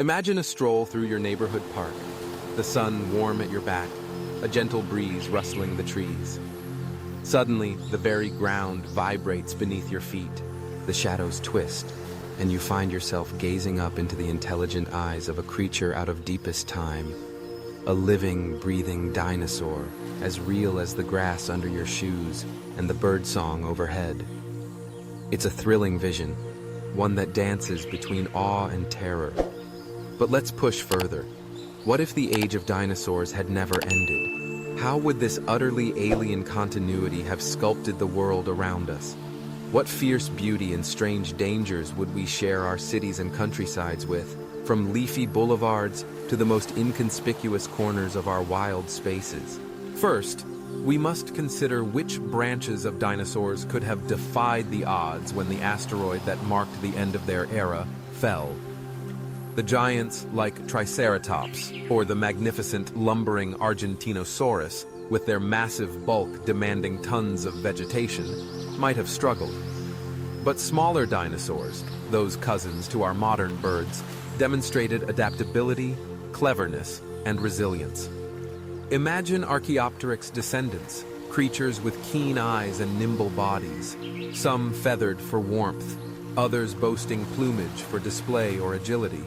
Imagine a stroll through your neighborhood park, the sun warm at your back, a gentle breeze rustling the trees. Suddenly, the very ground vibrates beneath your feet, the shadows twist, and you find yourself gazing up into the intelligent eyes of a creature out of deepest time, a living, breathing dinosaur, as real as the grass under your shoes and the birdsong overhead. It's a thrilling vision, one that dances between awe and terror. But let's push further. What if the age of dinosaurs had never ended? How would this utterly alien continuity have sculpted the world around us? What fierce beauty and strange dangers would we share our cities and countrysides with, from leafy boulevards to the most inconspicuous corners of our wild spaces? First, we must consider which branches of dinosaurs could have defied the odds when the asteroid that marked the end of their era fell. The giants like Triceratops, or the magnificent lumbering Argentinosaurus, with their massive bulk demanding tons of vegetation, might have struggled. But smaller dinosaurs, those cousins to our modern birds, demonstrated adaptability, cleverness, and resilience. Imagine Archaeopteryx descendants, creatures with keen eyes and nimble bodies, some feathered for warmth, others boasting plumage for display or agility.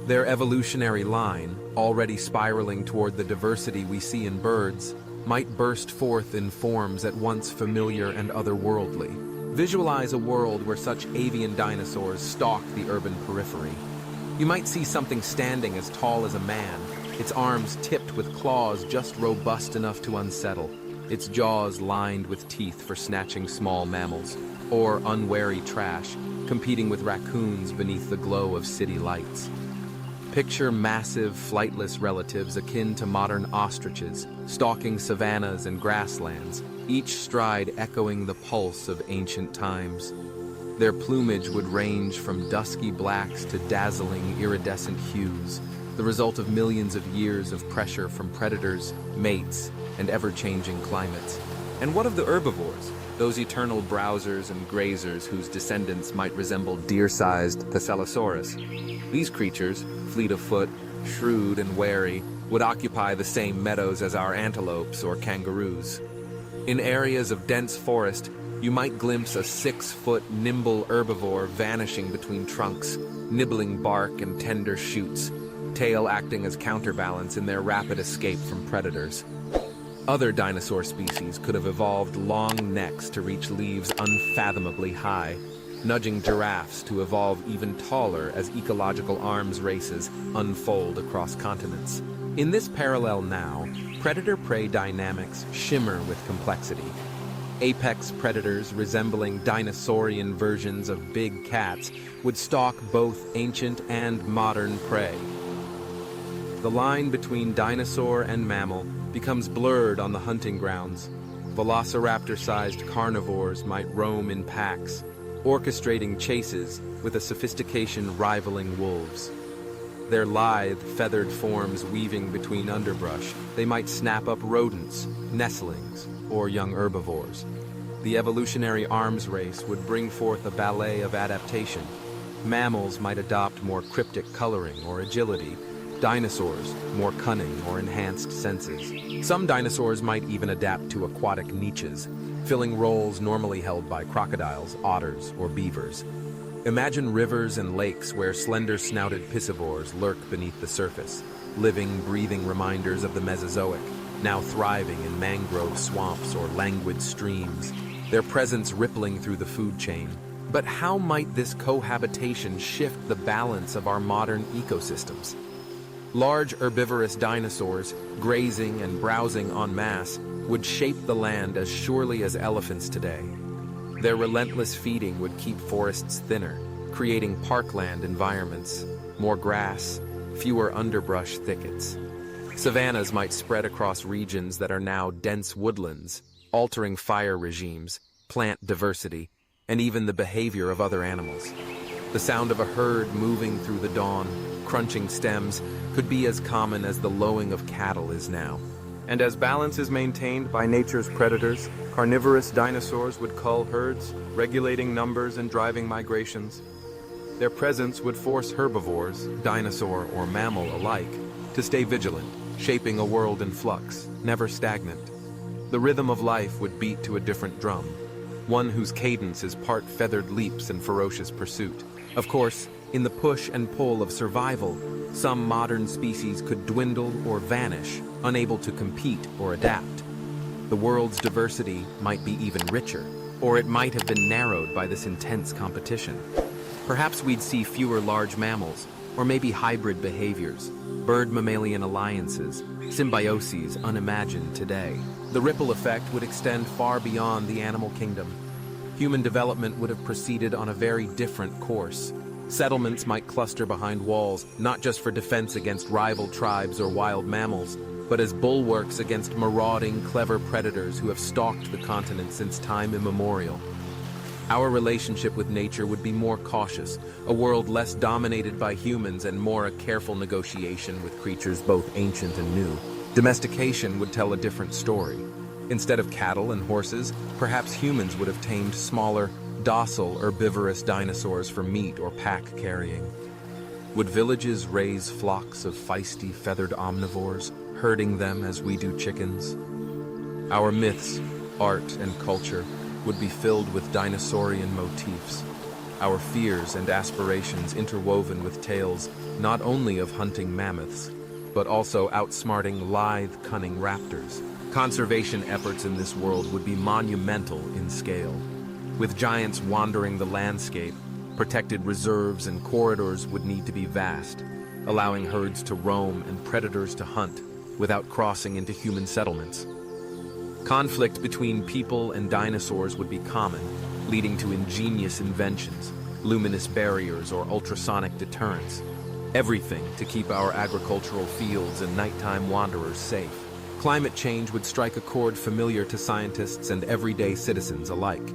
Their evolutionary line, already spiraling toward the diversity we see in birds, might burst forth in forms at once familiar and otherworldly. Visualize a world where such avian dinosaurs stalk the urban periphery. You might see something standing as tall as a man, its arms tipped with claws just robust enough to unsettle, its jaws lined with teeth for snatching small mammals, or unwary trash, competing with raccoons beneath the glow of city lights. Picture massive, flightless relatives akin to modern ostriches, stalking savannas and grasslands, each stride echoing the pulse of ancient times. Their plumage would range from dusky blacks to dazzling, iridescent hues, the result of millions of years of pressure from predators, mates, and ever-changing climates. And what of the herbivores, those eternal browsers and grazers whose descendants might resemble deer-sized Thescelosaurus? These creatures, fleet of foot, shrewd and wary, would occupy the same meadows as our antelopes or kangaroos. In areas of dense forest, you might glimpse a 6-foot nimble herbivore vanishing between trunks, nibbling bark and tender shoots, tail acting as counterbalance in their rapid escape from predators. Other dinosaur species could have evolved long necks to reach leaves unfathomably high, nudging giraffes to evolve even taller as ecological arms races unfold across continents. In this parallel now, predator-prey dynamics shimmer with complexity. Apex predators resembling dinosaurian versions of big cats would stalk both ancient and modern prey. The line between dinosaur and mammal becomes blurred on the hunting grounds. Velociraptor-sized carnivores might roam in packs, orchestrating chases with a sophistication rivaling wolves. Their lithe, feathered forms weaving between underbrush, they might snap up rodents, nestlings, or young herbivores. The evolutionary arms race would bring forth a ballet of adaptation. Mammals might adopt more cryptic coloring or agility, dinosaurs more cunning or enhanced senses. Some dinosaurs might even adapt to aquatic niches, filling roles normally held by crocodiles, otters, or beavers. Imagine rivers and lakes where slender-snouted piscivores lurk beneath the surface, living, breathing reminders of the Mesozoic, now thriving in mangrove swamps or languid streams, their presence rippling through the food chain. But how might this cohabitation shift the balance of our modern ecosystems? Large herbivorous dinosaurs, grazing and browsing en masse, would shape the land as surely as elephants today. Their relentless feeding would keep forests thinner, creating parkland environments, more grass, fewer underbrush thickets. Savannas might spread across regions that are now dense woodlands, altering fire regimes, plant diversity, and even the behavior of other animals. The sound of a herd moving through the dawn, crunching stems, could be as common as the lowing of cattle is now. And as balance is maintained by nature's predators, carnivorous dinosaurs would cull herds, regulating numbers and driving migrations. Their presence would force herbivores, dinosaur or mammal alike, to stay vigilant, shaping a world in flux, never stagnant. The rhythm of life would beat to a different drum, one whose cadence is part feathered leaps and ferocious pursuit. Of course, in the push and pull of survival, some modern species could dwindle or vanish, unable to compete or adapt. The world's diversity might be even richer, or it might have been narrowed by this intense competition. Perhaps we'd see fewer large mammals, or maybe hybrid behaviors, bird-mammalian alliances, symbioses unimagined today. The ripple effect would extend far beyond the animal kingdom. Human development would have proceeded on a very different course. Settlements might cluster behind walls, not just for defense against rival tribes or wild mammals, but as bulwarks against marauding, clever predators who have stalked the continent since time immemorial. Our relationship with nature would be more cautious, a world less dominated by humans and more a careful negotiation with creatures both ancient and new. Domestication would tell a different story. Instead of cattle and horses, perhaps humans would have tamed smaller, docile, herbivorous dinosaurs for meat or pack carrying. Would villages raise flocks of feisty, feathered omnivores, herding them as we do chickens? Our myths, art, and culture would be filled with dinosaurian motifs, our fears and aspirations interwoven with tales not only of hunting mammoths, but also outsmarting lithe, cunning raptors. Conservation efforts in this world would be monumental in scale. With giants wandering the landscape, protected reserves and corridors would need to be vast, allowing herds to roam and predators to hunt without crossing into human settlements. Conflict between people and dinosaurs would be common, leading to ingenious inventions, luminous barriers or ultrasonic deterrents. Everything to keep our agricultural fields and nighttime wanderers safe. Climate change would strike a chord familiar to scientists and everyday citizens alike.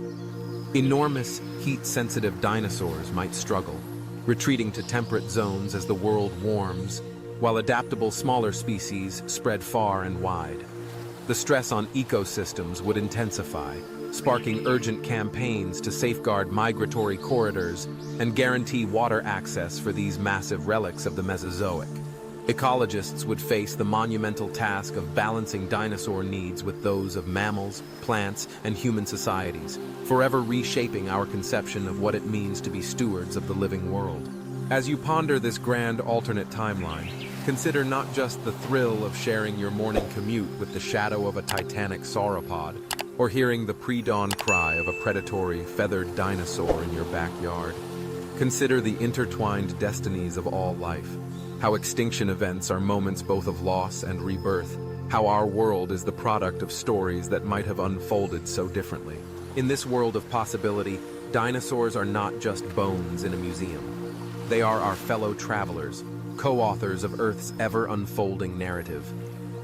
Enormous, heat-sensitive dinosaurs might struggle, retreating to temperate zones as the world warms, while adaptable smaller species spread far and wide. The stress on ecosystems would intensify, sparking urgent campaigns to safeguard migratory corridors and guarantee water access for these massive relics of the Mesozoic. Ecologists would face the monumental task of balancing dinosaur needs with those of mammals, plants, and human societies, forever reshaping our conception of what it means to be stewards of the living world. As you ponder this grand alternate timeline, consider not just the thrill of sharing your morning commute with the shadow of a titanic sauropod, or hearing the pre-dawn cry of a predatory, feathered dinosaur in your backyard. Consider the intertwined destinies of all life, how extinction events are moments both of loss and rebirth, how our world is the product of stories that might have unfolded so differently. In this world of possibility, dinosaurs are not just bones in a museum. They are our fellow travelers, co-authors of Earth's ever-unfolding narrative,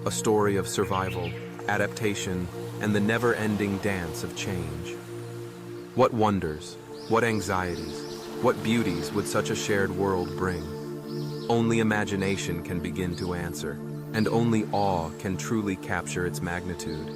a story of survival, adaptation, and the never-ending dance of change. What wonders, what anxieties, what beauties would such a shared world bring? Only imagination can begin to answer, and only awe can truly capture its magnitude.